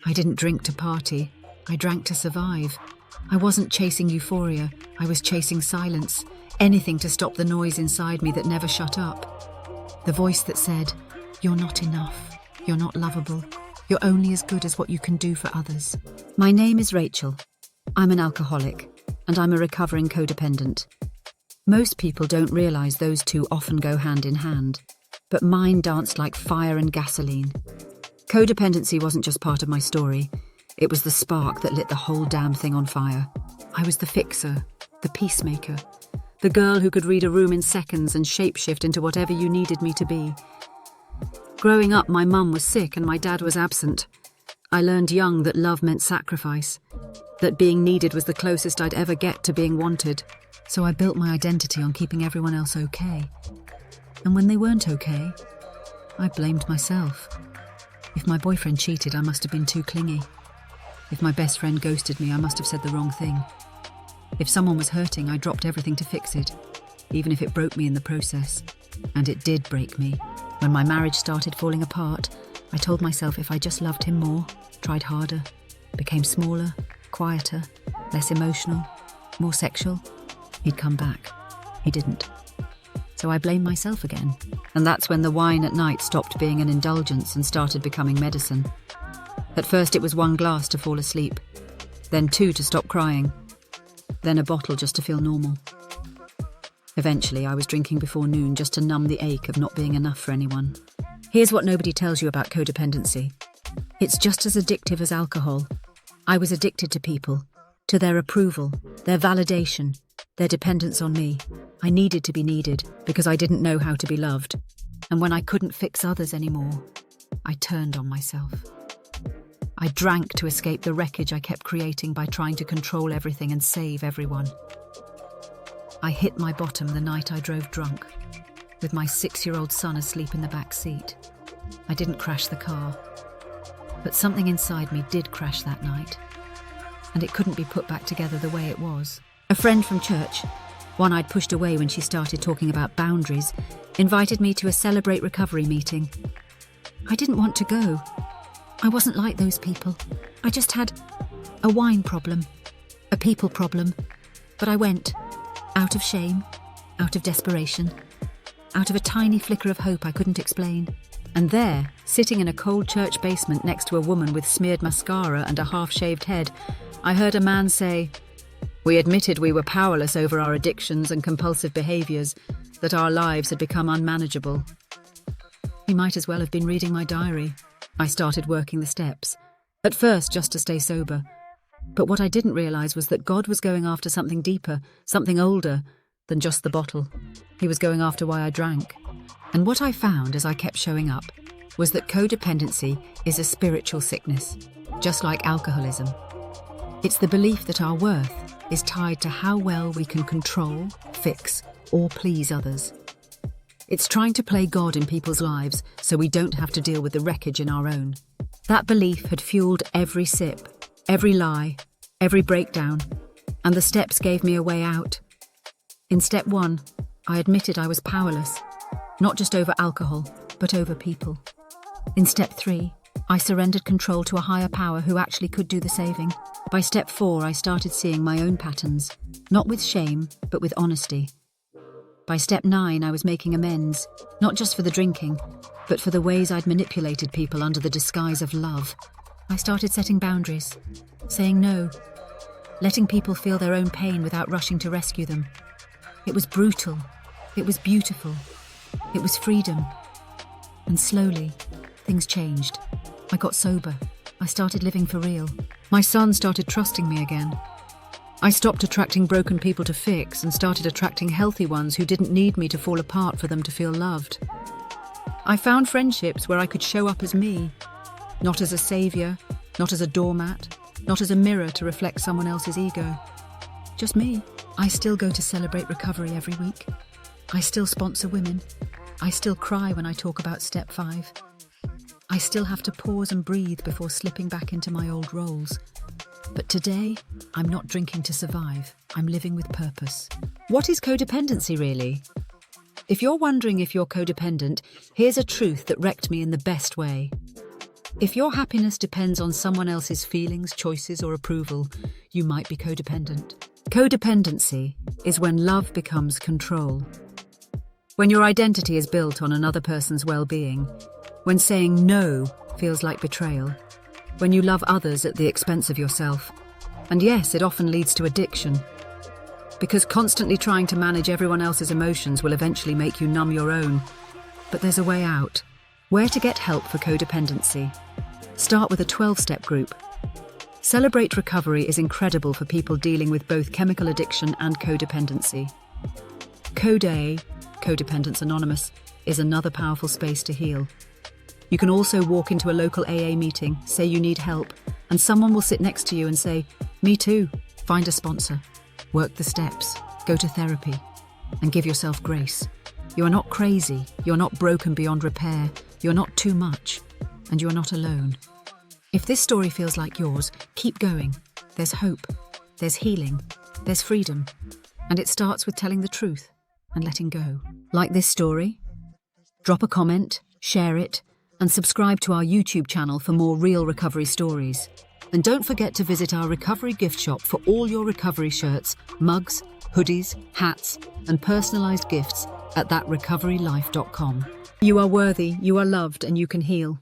I didn't drink to party. I drank to survive. I wasn't chasing euphoria. I was chasing silence. Anything to stop the noise inside me that never shut up. The voice that said, "You're not enough. You're not lovable. You're only as good as what you can do for others." My name is Rachel. I'm an alcoholic, and I'm a recovering codependent. Most people don't realise those two often go hand in hand, but mine danced like fire and gasoline. Codependency wasn't just part of my story. It was the spark that lit the whole damn thing on fire. I was the fixer, the peacemaker, the girl who could read a room in seconds and shapeshift into whatever you needed me to be. Growing up, my mum was sick and my dad was absent. I learned young that love meant sacrifice, that being needed was the closest I'd ever get to being wanted. So I built my identity on keeping everyone else okay. And when they weren't okay, I blamed myself. If my boyfriend cheated, I must have been too clingy. If my best friend ghosted me, I must have said the wrong thing. If someone was hurting, I dropped everything to fix it, even if it broke me in the process. And it did break me. When my marriage started falling apart, I told myself if I just loved him more, tried harder, became smaller, quieter, less emotional, more sexual, he'd come back. He didn't. So I blamed myself again. And that's when the wine at night stopped being an indulgence and started becoming medicine. At first it was 1 glass to fall asleep, then 2 to stop crying, then a bottle just to feel normal. Eventually I was drinking before noon just to numb the ache of not being enough for anyone. Here's what nobody tells you about codependency. It's just as addictive as alcohol. I was addicted to people, to their approval, their validation, their dependence on me. I needed to be needed because I didn't know how to be loved. And when I couldn't fix others anymore, I turned on myself. I drank to escape the wreckage I kept creating by trying to control everything and save everyone. I hit my bottom the night I drove drunk, with my 6-year-old son asleep in the back seat. I didn't crash the car, but something inside me did crash that night, and it couldn't be put back together the way it was. A friend from church, one I'd pushed away when she started talking about boundaries, invited me to a Celebrate Recovery meeting. I didn't want to go. I wasn't like those people. I just had a wine problem, a people problem. But I went, out of shame, out of desperation, out of a tiny flicker of hope I couldn't explain. And there, sitting in a cold church basement next to a woman with smeared mascara and a half-shaved head, I heard a man say, "We admitted we were powerless over our addictions and compulsive behaviours, that our lives had become unmanageable." He might as well have been reading my diary. I started working the steps, at first just to stay sober. But what I didn't realise was that God was going after something deeper, something older than just the bottle. He was going after why I drank. And what I found as I kept showing up was that codependency is a spiritual sickness, just like alcoholism. It's the belief that our worth is tied to how well we can control, fix, or please others. It's trying to play God in people's lives so we don't have to deal with the wreckage in our own. That belief had fueled every sip, every lie, every breakdown, and the steps gave me a way out. In step 1, I admitted I was powerless, not just over alcohol, but over people. In step 3, I surrendered control to a higher power who actually could do the saving. By step 4, I started seeing my own patterns, not with shame, but with honesty. By step 9, I was making amends, not just for the drinking, but for the ways I'd manipulated people under the disguise of love. I started setting boundaries, saying no, letting people feel their own pain without rushing to rescue them. It was brutal. It was beautiful. It was freedom. And slowly, things changed. I got sober. I started living for real. My son started trusting me again. I stopped attracting broken people to fix and started attracting healthy ones who didn't need me to fall apart for them to feel loved. I found friendships where I could show up as me, not as a saviour, not as a doormat, not as a mirror to reflect someone else's ego. Just me. I still go to Celebrate Recovery every week. I still sponsor women. I still cry when I talk about step 5. I still have to pause and breathe before slipping back into my old roles. But today, I'm not drinking to survive. I'm living with purpose. What is codependency really? If you're wondering if you're codependent, here's a truth that wrecked me in the best way. If your happiness depends on someone else's feelings, choices, or approval, you might be codependent. Codependency is when love becomes control. When your identity is built on another person's well-being. When saying no feels like betrayal. When you love others at the expense of yourself. And yes, it often leads to addiction. Because constantly trying to manage everyone else's emotions will eventually make you numb your own. But there's a way out. Where to get help for codependency? Start with a 12-step group. Celebrate Recovery is incredible for people dealing with both chemical addiction and codependency. Code A, Codependence Anonymous, is another powerful space to heal. You can also walk into a local AA meeting, say you need help, and someone will sit next to you and say, "Me too." Find a sponsor, work the steps, go to therapy, and give yourself grace. You are not crazy, you're not broken beyond repair, you're not too much, and you are not alone. If this story feels like yours, keep going. There's hope, there's healing, there's freedom, and it starts with telling the truth and letting go. Like this story? Drop a comment, share it, and subscribe to our YouTube channel for more real recovery stories. And don't forget to visit our recovery gift shop for all your recovery shirts, mugs, hoodies, hats, and personalized gifts at thatrecoverylife.com. You are worthy, you are loved, and you can heal.